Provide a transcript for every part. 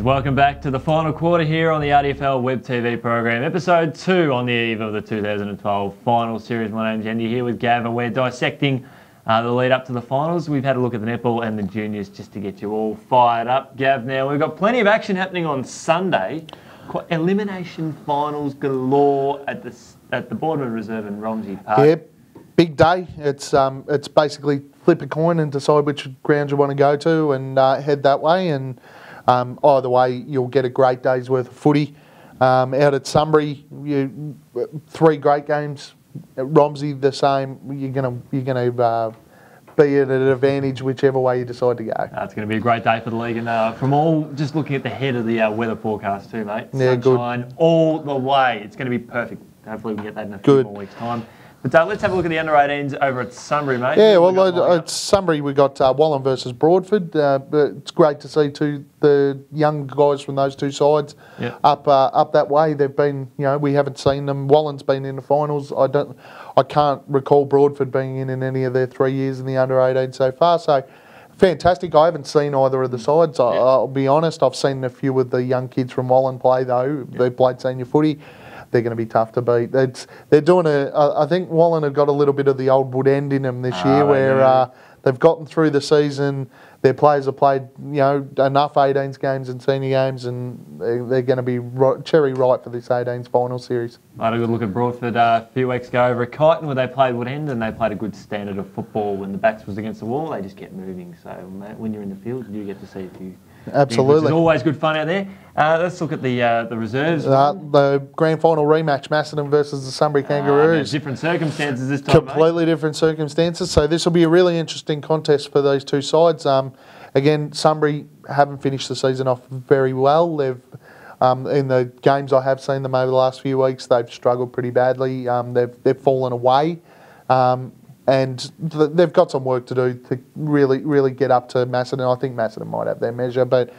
welcome back to the final quarter here on the RDFL Web TV program, episode 2 on the eve of the 2012 final series. My name's Andy here with Gav, and we're dissecting the lead up to the finals. We've had a look at the netball and the juniors just to get you all fired up. Gav, now we've got plenty of action happening on Sunday. Elimination finals galore at the Boardman Reserve in Romsey Park. Yep, big day. It's basically flip a coin and decide which ground you want to go to and head that way. And either way, you'll get a great day's worth of footy. Out at Sunbury, 3 great games. At Romsey, the same. You're gonna be at an advantage whichever way you decide to go. It's going to be a great day for the league, and from all just looking at the head of the weather forecast too, mate. Yeah, sunshine good. all the way. It's going to be perfect. Hopefully, we can get that in a few more weeks' time. But let's have a look at the under-18s over at Sunbury, mate. Yeah, well, at Sunbury we got Wallen versus Broadford. But it's great to see the young guys from those two sides up that way. They've been, we haven't seen them. Wallen's been in the finals. I can't recall Broadford being in any of their 3 years in the under-18 so far. So fantastic. I haven't seen either of the sides. I'll be honest. I've seen a few of the young kids from Wallen play though. They've played senior footy. They're going to be tough to beat. They're doing I think Wallen have got a little bit of the old wood end in them this year, where they've gotten through the season. Their players have played, enough 18s games and senior games, and they're going to be cherry ripe for this 18s final series. I had a good look at Broadford a few weeks ago over at Kyneton, where they played wood end, and they played a good standard of football. When the backs was against the wall, they just kept moving. So when you're in the field, you get to see a few. Absolutely. It's always good fun out there. Let's look at the reserves. The grand final rematch, Macedon versus the Sunbury Kangaroos. Different circumstances this time, Completely different circumstances. So this will be a really interesting contest for these two sides. Again, Sunbury haven't finished the season off very well. They've in the games I have seen them over the last few weeks, they've struggled pretty badly. They've fallen away. And they've got some work to do to really get up to Macedon. I think Macedon might have their measure, but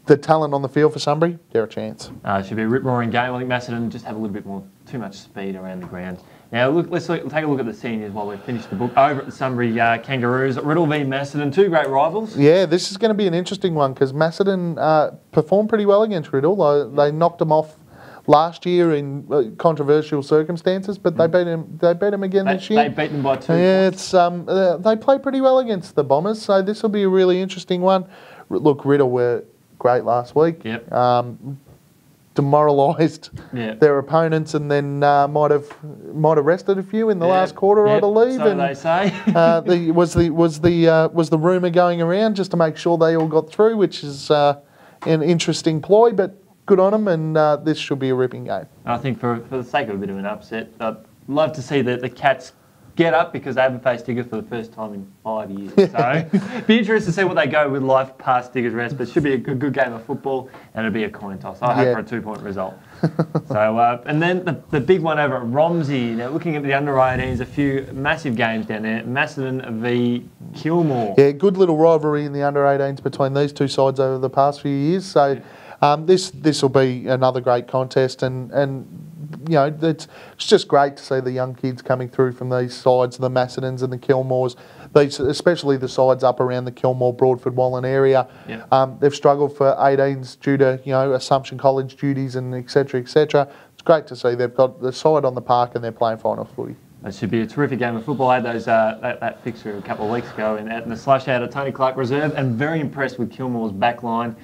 the talent on the field for Sunbury, they're a chance. It should be a rip-roaring game. I think Macedon just have a little bit too much speed around the ground. Now, let's take a look at the seniors while we've finished the book. Over at the Sunbury Kangaroos, Riddle v Macedon, 2 great rivals. Yeah, this is going to be an interesting one because Macedon performed pretty well against Riddle. They knocked them off last year in controversial circumstances, but they beat him again this year. They beat them by 2 points. They play pretty well against the Bombers, so this will be a really interesting one. Look, Riddle were great last week. Yep. Demoralised their opponents, and then might have rested a few in the last quarter, I believe. So they say. was the rumour going around just to make sure they all got through, which is an interesting ploy, but good on them, and this should be a ripping game. I think for the sake of a bit of an upset, I'd love to see the Cats get up because they haven't faced Diggers for the first time in 5 years. So be interested to see what they go with life past Diggers rest, but it should be a good game of football, and it'll be a coin toss. I hope for a 2-point result. So and then the big one over at Romsey. Now looking at the under-18s, a few massive games down there. Macedon v Kilmore. Yeah, good little rivalry in the under-18s between these two sides over the past few years. So this will be another great contest, and it's just great to see the young kids coming through from these sides, the Macedons and the Kilmores, especially the sides up around the Kilmore, Broadford, Wallen area. Yep. They've struggled for 18s due to Assumption College duties and etc. etc. It's great to see they've got the side on the park and they're playing final footy. It should be a terrific game of football. I had that fixture a couple of weeks ago in the slush out at Tony Clark Reserve, and very impressed with Kilmore's back line.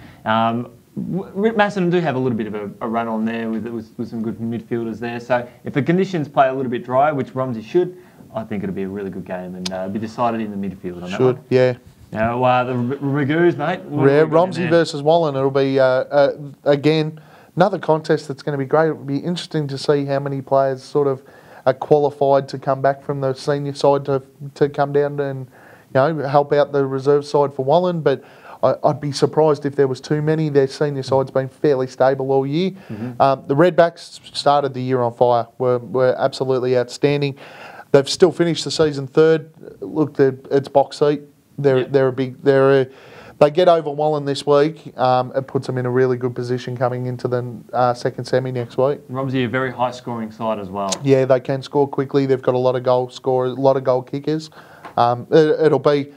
Macedon do have a little bit of a run on there with some good midfielders there. So if the conditions play a little bit dry, which Romsey should, I think it'll be a really good game and be decided in the midfield on that one. Yeah. Now, the Ragoos, mate. Romsey versus Wallen. It'll be, again, another contest that's going to be great. It'll be interesting to see how many players sort of are qualified to come back from the senior side to come down and help out the reserve side for Wallen. But I'd be surprised if there was too many. Their senior side's been fairly stable all year. The Redbacks started the year on fire. Were absolutely outstanding. They've still finished the season 3rd. Look, it's box seat. They get over Wallen this week. It puts them in a really good position coming into the second semi next week. Romsey a very high scoring side as well. Yeah, they can score quickly. They've got a lot of goal scorers, a lot of goal kickers. It'll be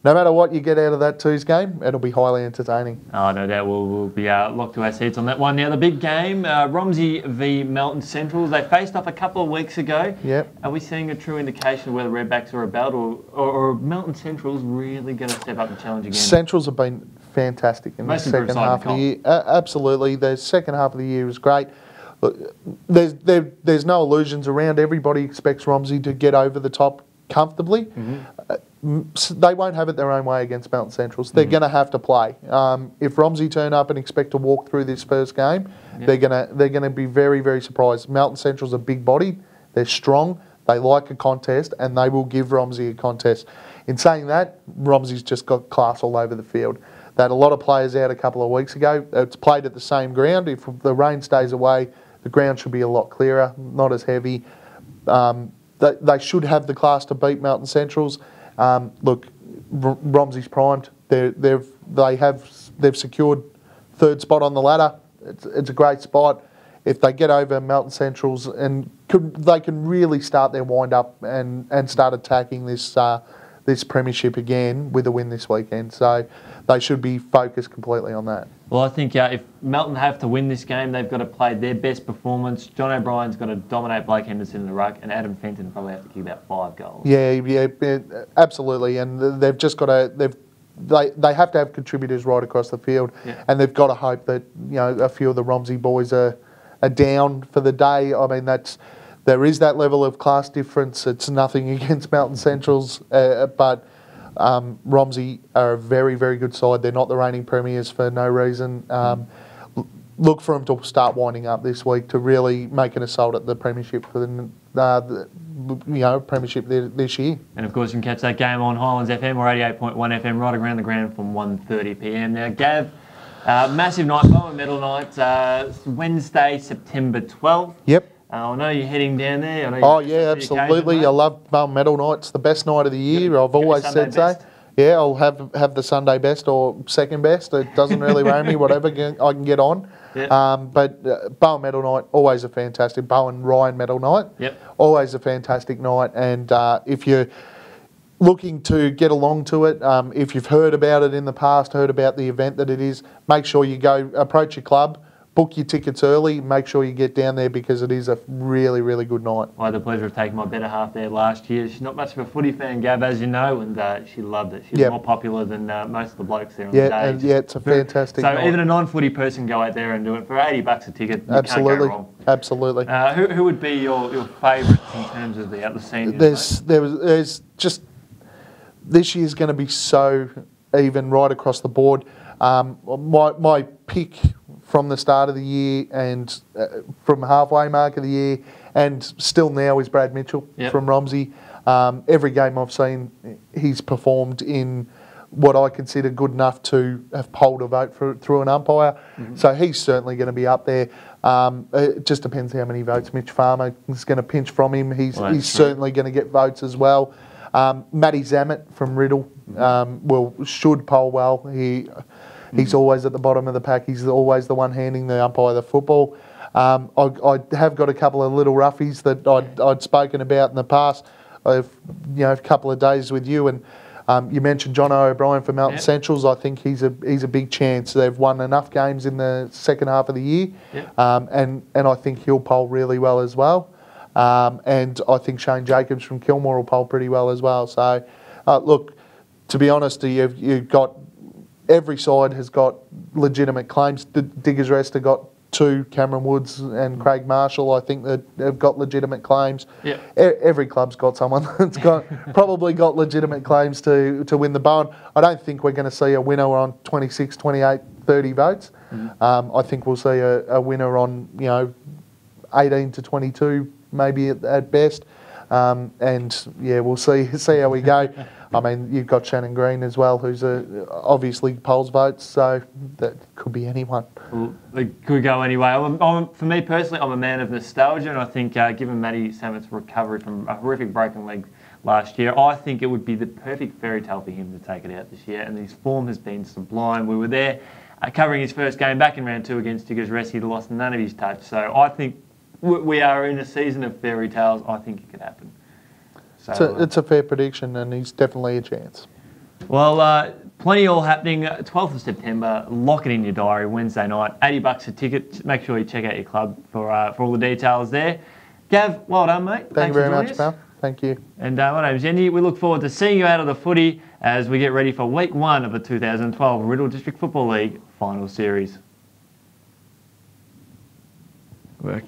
no matter what you get out of that twos game, it'll be highly entertaining. Oh, no doubt we'll be locked to our seats on that one. Now, the big game, Romsey v Melton Centrals. They faced off a couple of weeks ago. Yep. Are we seeing a true indication of where the Redbacks are about, or are Melton Centrals really going to step up and challenge again? Centrals have been fantastic in the second half of the year. Absolutely. The second half of the year was great. Look, there's no illusions around. Everybody expects Romsey to get over the top comfortably. They won't have it their own way against Melton Centrals. They're going to have to play. If Romsey turn up and expect to walk through this first game, they're gonna be very, very surprised. Melton Centrals are big bodied. They're strong. They like a contest, and they will give Romsey a contest. In saying that, Romsey's just got class all over the field. They had a lot of players out a couple of weeks ago. It's played at the same ground. If the rain stays away, the ground should be a lot clearer, not as heavy. They should have the class to beat Melton Centrals. Look, Romsey's primed. They've secured third spot on the ladder. It's a great spot. If they get over Melton Centrals, and they can really start their wind up and start attacking this premiership again with a win this weekend. So they should be focused completely on that. Well, I think if Melton have to win this game, they've got to play their best performance. John O'Brien's got to dominate Blake Henderson in the ruck, and Adam Fenton probably have to kick about 5 goals. Yeah, absolutely. And they've just got to they have to have contributors right across the field, and they've got to hope that a few of the Romsey boys are down for the day. I mean, there is that level of class difference. It's nothing against Melton Centrals, but Romsey are a very, very good side. They're not the reigning premiers for no reason. Look for them to start winding up this week to really make an assault at the premiership for the premiership this year. And of course, you can catch that game on Highlands FM or 88.1 FM right around the ground from 1:30 p.m. Now, Gav, massive night, Bowen Medal night, Wednesday, September 12th. Yep. I know you're heading down there. Absolutely. I love Bowen Medal night. It's the best night of the year. I've always said so. Yeah, I'll have the Sunday best or second best. It doesn't really worry me, whatever I can get on. Yep. But Bowen Medal night, always a fantastic. Bowen Ryan Medal night, always a fantastic night. And if you're looking to get along to it, if you've heard about it in the past, heard about the event that it is, make sure you go approach your club. Book your tickets early. Make sure you get down there because it is a really, really good night. I had the pleasure of taking my better half there last year. She's not much of a footy fan, Gab, as you know, and she loved it. She's more popular than most of the blokes there on the day. It's a fantastic night. So even a non-footy person can go out there and do it for $80 a ticket. You Absolutely. Can't go wrong. Absolutely. Who would be your favourites in terms of the seniors? There's just this year's going to be so even right across the board. My pick from the start of the year and from halfway mark of the year and still now is Brad Mitchell from Romsey. Every game I've seen, he's performed in what I consider good enough to have polled a vote through an umpire. So he's certainly going to be up there. It just depends how many votes Mitch Farmer is going to pinch from him. He's certainly going to get votes as well. Matty Zammit from Riddle should poll well. He's always at the bottom of the pack. He's always the one handing the umpire the football. I have got a couple of little roughies that I'd spoken about in the past. A couple of days with you, and you mentioned John O'Brien for Melton Centrals. I think he's a big chance. They've won enough games in the second half of the year, and I think he'll poll really well as well. And I think Shane Jacobs from Kilmore will poll pretty well as well. So, look, to be honest, you've got. Every side has got legitimate claims. Diggers Rest have got 2, Cameron Woods and Craig Marshall. I think that have got legitimate claims. Every club's got someone that's probably got legitimate claims to win the Bowen. I don't think we're going to see a winner on 26, 28, 30 votes. I think we'll see a winner on 18 to 22 maybe at best. We'll see how we go. I mean, you've got Shannon Green as well, who's obviously polls votes, so that could be anyone. Well, it could go anyway. For me personally, I'm a man of nostalgia, and I think given Matty Sammett's recovery from a horrific broken leg last year, I think it would be the perfect fairy tale for him to take it out this year, and his form has been sublime. We were there covering his first game back in round 2 against Diggers Rest. He'd lost none of his touch, so I think we are in a season of fairy tales. I think it could happen. So, it's a fair prediction, and he's definitely a chance. Well, plenty all happening. 12th of September. Lock it in your diary. Wednesday night. $80 a ticket. Make sure you check out your club for all the details there. Gav, well done, mate. Thank you very much, pal. Thank you. And my name's Andy. We look forward to seeing you out of the footy as we get ready for week 1 of the 2012 Riddle District Football League Final Series. Work.